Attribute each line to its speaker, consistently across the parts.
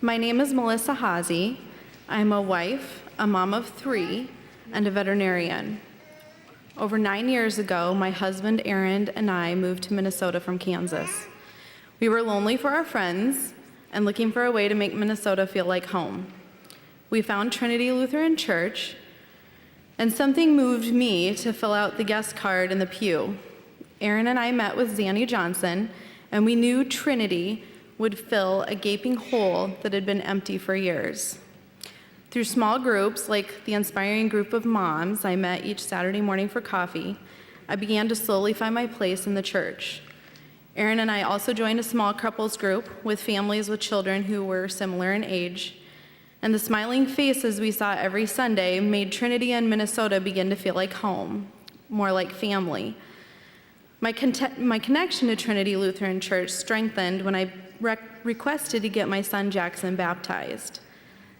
Speaker 1: My name is Melissa Haase. I'm a wife, a mom of 3, and a veterinarian. Over 9 years ago, my husband Aaron and I moved to Minnesota from Kansas. We were lonely for our friends and looking for a way to make Minnesota feel like home. We found Trinity Lutheran Church, and something moved me to fill out the guest card in the pew. Aaron and I met with Zanny Johnson, and we knew Trinity would fill a gaping hole that had been empty for years. Through small groups, like the inspiring group of moms I met each Saturday morning for coffee, I began to slowly find my place in the church. Aaron and I also joined a small couples group with families with children who were similar in age, and the smiling faces we saw every Sunday made Trinity and Minnesota begin to feel like home, more like family. My connection to Trinity Lutheran Church strengthened when I requested to get my son Jackson baptized.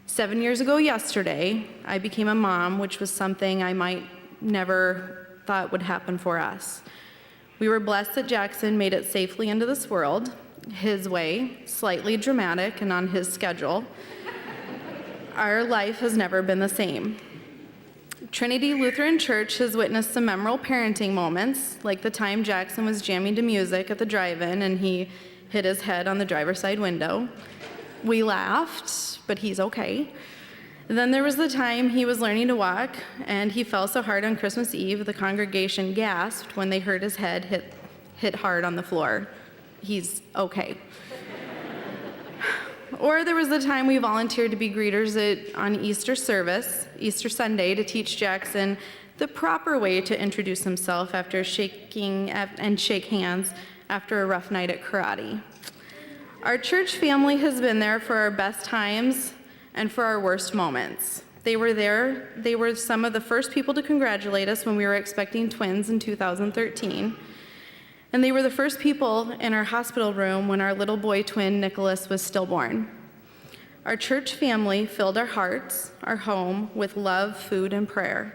Speaker 1: 7 years ago yesterday, I became a mom, which was something I might never thought would happen for us. We were blessed that Jackson made it safely into this world, his way, slightly dramatic and on his schedule. Our life has never been the same. Trinity Lutheran Church has witnessed some memorable parenting moments, like the time Jackson was jamming to music at the drive-in and he hit his head on the driver's side window. We laughed, but he's okay. Then there was the time he was learning to walk, and he fell so hard on Christmas Eve, the congregation gasped when they heard his head hit hard on the floor. He's okay. Or there was the time we volunteered to be greeters on Easter service, Easter Sunday, to teach Jackson the proper way to introduce himself after shake hands after a rough night at karate. Our church family has been there for our best times and for our worst moments. They were there. They were some of the first people to congratulate us when we were expecting twins in 2013. And they were the first people in our hospital room when our little boy twin, Nicholas, was stillborn. Our church family filled our hearts, our home, with love, food, and prayer.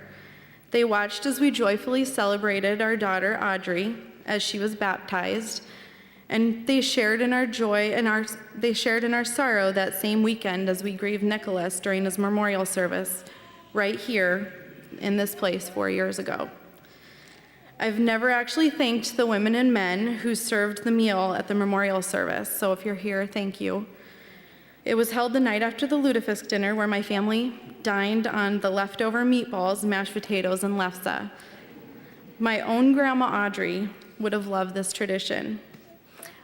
Speaker 1: They watched as we joyfully celebrated our daughter, Audrey, as she was baptized, and they shared in our joy and they shared in our sorrow that same weekend as we grieved Nicholas during his memorial service right here in this place 4 years ago. I've never actually thanked the women and men who served the meal at the memorial service, so if you're here, thank you. It was held the night after the lutefisk dinner where my family dined on the leftover meatballs, mashed potatoes, and lefse. My own grandma Audrey would have loved this tradition.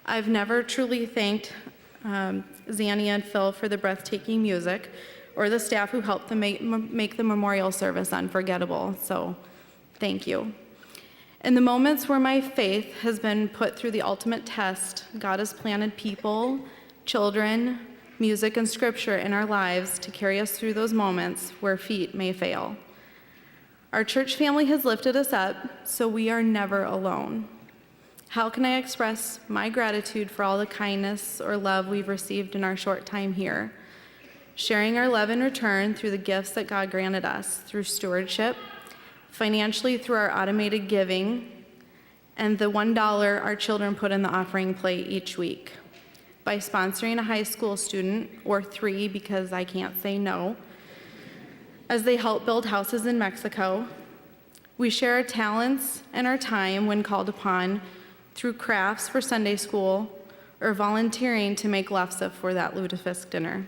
Speaker 1: I've never truly thanked Zanny and Phil for the breathtaking music or the staff who helped them make the memorial service unforgettable, so thank you. In the moments where my faith has been put through the ultimate test, God has planted people, children, music, and scripture in our lives to carry us through those moments where feet may fail. Our church family has lifted us up, so we are never alone. How can I express my gratitude for all the kindness or love we've received in our short time here? Sharing our love in return through the gifts that God granted us, through stewardship, financially through our automated giving, and the $1 our children put in the offering plate each week. By sponsoring a high school student, or 3 because I can't say no, as they help build houses in Mexico. We share our talents and our time when called upon through crafts for Sunday school or volunteering to make lefse for that lutefisk dinner.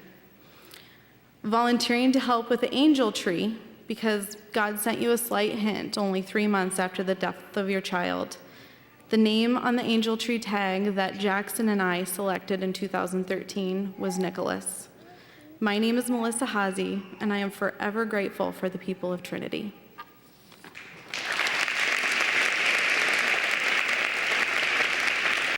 Speaker 1: Volunteering to help with the angel tree because God sent you a slight hint only 3 months after the death of your child. The name on the angel tree tag that Jackson and I selected in 2013 was Nicholas. My name is Melissa Haase, and I am forever grateful for the people of Trinity.